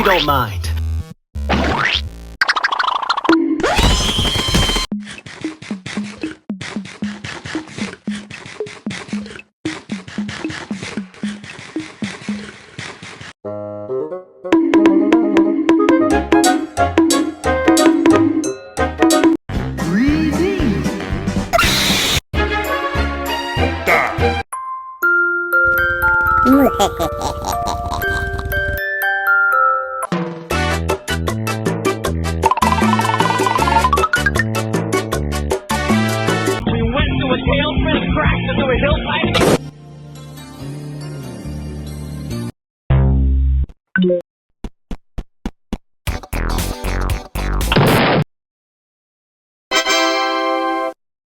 really don't mind. We went to a tailspin, crashed into a hillside.